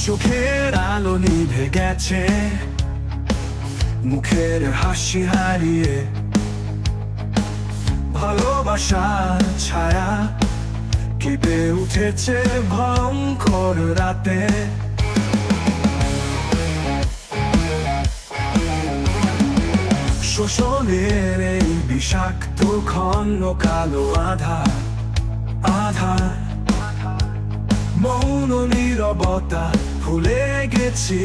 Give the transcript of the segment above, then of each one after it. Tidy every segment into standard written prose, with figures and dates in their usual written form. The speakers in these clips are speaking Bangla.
চোখের আলো নিভে গেছে, মুখের হাসি হারিয়ে, ভালোবাসার ছায়া কেঁপে উঠেছে ভয়ঙ্কর রাতে। শোষণের এই বিষাক্ত ঘন কালো আধার, মৌন নীরবতা ভুলে গেছি,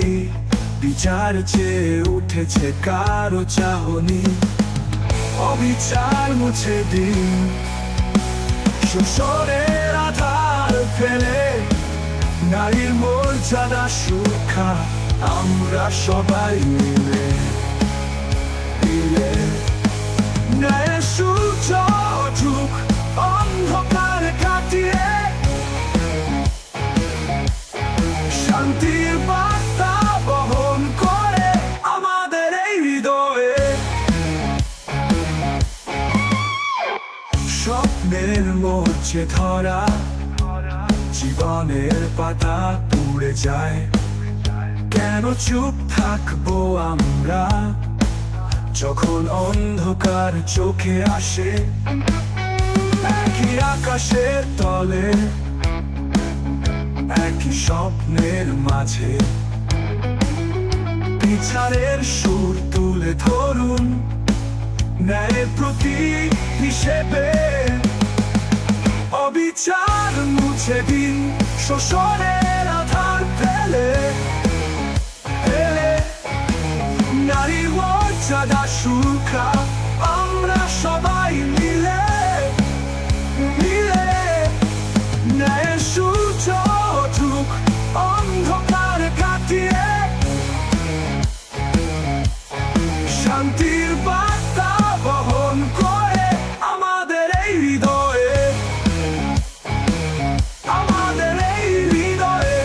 বিচার চেয়ে উঠেছে কারো চাহনি। অবিচার মুছে দিন, শোষণের আধার ফেলে, নারীর মর্যাদা সুরক্ষা আমরা সবাই মিলে। ন্যায়ের সূর্য উঠুক অন্ধকার কাটিয়ে, শান্তির বার্তা বহন করে আমাদের এই হৃদয়ে। স্বপ্নের মরচে ধরা জীবনের পাতা পুড়ে যায়, কেন চুপ থাকবো আমরা যখন অন্ধকার চোখে আসে। একই আকাশের তলে, একই স্বপ্নের মাঝে, বিচারের সুর তুলে ধরুন ন্যায়ের প্রতীক হিসেবে। অবিচার মুছে দিন, শোষণের আধার ফেলে, নারীর মর্যাদা সুরক্ষা আমরা সবাই মিলে। ন্যায়ের সূর্য উঠুক অন্ধকার কাটিয়ে, শান্তির বার্তা বহন করে আমাদের এই হৃদয়ে, আমাদের এই হৃদয়ে।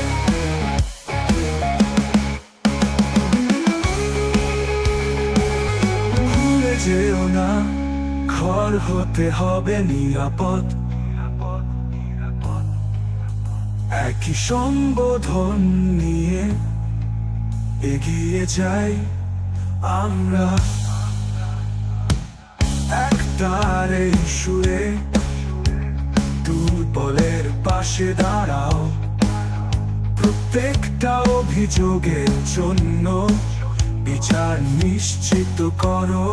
ভুলে যেও না, ঘর হতে হবে নিরাপদ, একই সম্বোধন নিয়ে এগিয়ে যাই আমরা। একতারে সুরে দুর্বলের পাশে দাঁড়াও, প্রত্যেকটা অভিযোগের জন্য বিচার নিশ্চিত করো।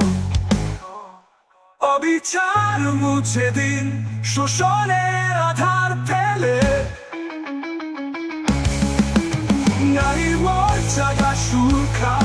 অবিচার মুছে দিন, শোষণের আধার ফেলে, নারীর মর্যাদা সুরক্ষা